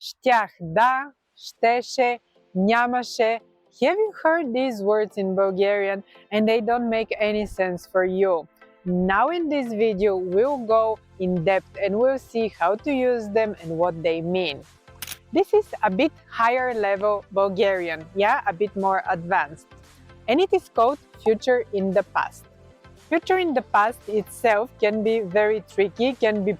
щях да, щеше, нямаше. Have you heard these words in Bulgarian and they don't make any sense for you? Now in this video, we'll go in depth and we'll see how to use them and what they mean. This is a bit higher level Bulgarian, yeah, a bit more advanced. And it is called future in the past. Future in the past itself can be very tricky, can be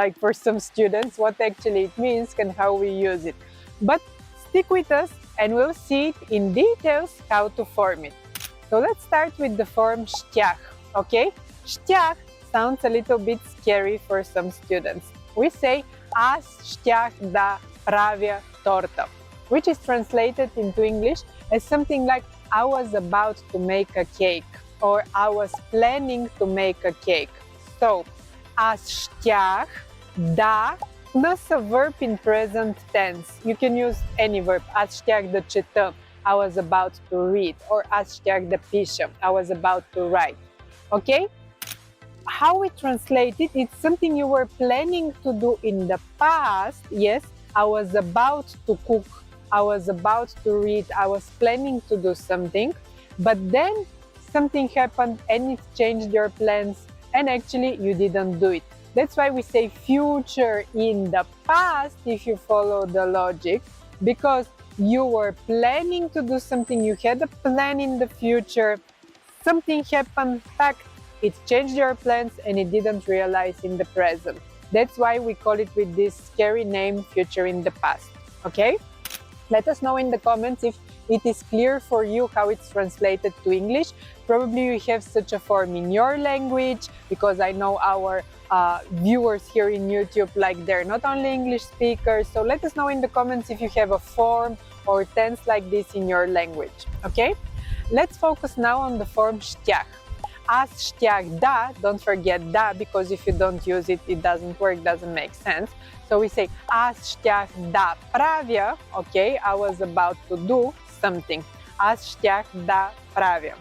like for some students what actually it means and how we use it. But stick with us and we'll see it in details how to form it. So let's start with the form щях, okay? Щях sounds a little bit scary for some students. We say аз щях да правя торта, which is translated into English as something like I was about to make a cake or I was planning to make a cake. So, аз щях да plus a verb in present tense. You can use any verb. Аз щях да чета, I was about to read, or аз щях да пиша, I was about to write. Okay? How we translate it, it's something you were planning to do in the past. Yes, I was about to cook, I was about to read, I was planning to do something, but then something happened and it changed your plans and actually you didn't do it. That's why we say future in the past if you follow the logic, because you were planning to do something, you had a plan in the future, something happened, fact, it changed your plans and it didn't realize in the present. That's why we call it with this scary name, future in the past. Okay? Let us know in the comments if it is clear for you how it's translated to English. Probably you have such a form in your language, because I know our viewers here in YouTube, like they're not only English speakers. So let us know in the comments if you have a form or tense like this in your language. Okay? Let's focus now on the form щях. Аз щях да, don't forget да, because if you don't use it, it doesn't work, doesn't make sense. So we say аз щях да правя, okay, I was about to do something. Аз щях да правя.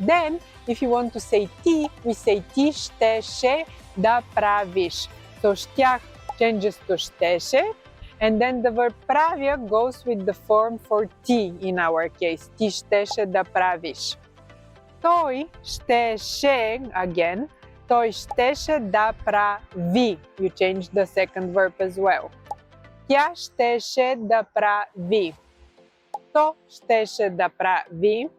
Then, if you want to say ти, we say ти щеше да правиш. So щях changes to щеше, and then the verb правя goes with the form for ти in our case. Ти щеше да правиш. Той щеше, again, той щеше да прави. You change the second verb as well. Тя щеше да прави. То щеше да прави.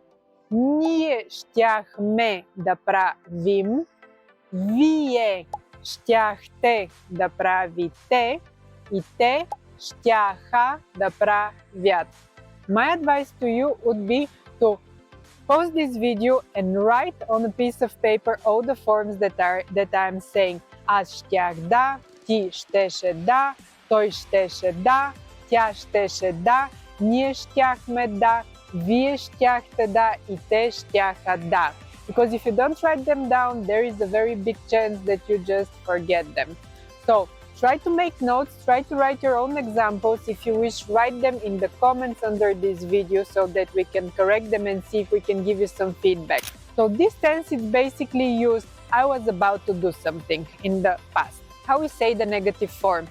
Ние щяхме да правим. Вие щяхте да правите. И те щяха да правят. My advice to you would be to pause this video and write on a piece of paper all the forms that I'm saying. Аз щях да, ти щеше да, той щеше да, тя щеше да, ние щяхме да, вие щяхте да и те щяха да. Because if you don't write them down, there is a very big chance that you just forget them. So try to make notes, try to write your own examples. If you wish, write them in the comments under this video so that we can correct them and see if we can give you some feedback. So this tense is basically used, I was about to do something in the past. How we say the negative form?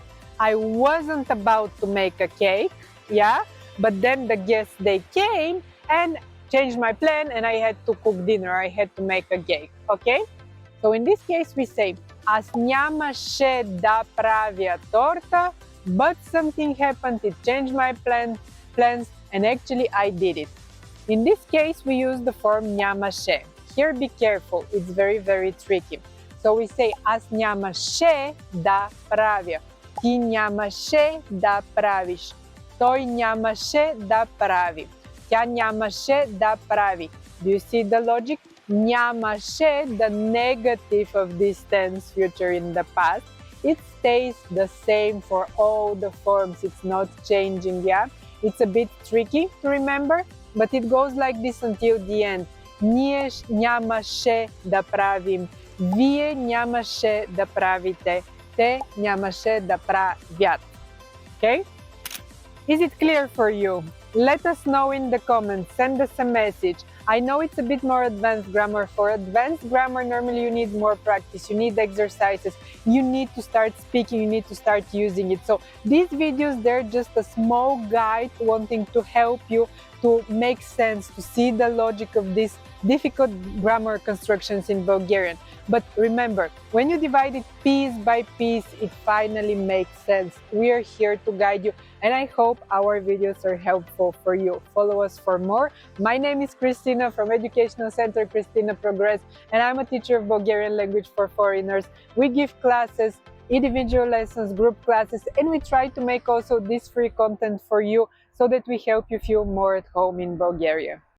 I wasn't about to make a cake, yeah? But then the guests, they came and changed my plan and I had to cook dinner, I had to make a cake, okay? So in this case we say, аз нямаше да правя торта, but something happened, it changed my plans, and actually I did it. In this case, we use the form нямаше. Here, be careful, it's very, very tricky. So we say, аз нямаше да правя. Ти нямаше да правиш. Той нямаше да прави. Тя нямаше да прави. Do you see the logic? Нямаше, the negative of this tense, future in the past, it stays the same for all the forms. It's not changing, yeah? It's a bit tricky to remember, but it goes like this until the end. Ние нямаше да правим. Вие нямаше да правите. Те нямаше да правят. Okay? Is it clear for you? Let us know in the comments. Send us a message. I know it's a bit more advanced grammar. For advanced grammar, normally you need more practice, you need exercises, you need to start speaking, you need to start using it. So these videos, they're just a small guide wanting to help you to make sense, to see the logic of these difficult grammar constructions in Bulgarian. But remember, when you divide it piece by piece, it finally makes sense. We are here to guide you, and I hope our videos are helpful for you. Follow us for more. My name is Christina from Educational Center Christina Progress, and I'm a teacher of Bulgarian language for foreigners. We give classes, individual lessons, group classes, and we try to make also this free content for you so that we help you feel more at home in Bulgaria.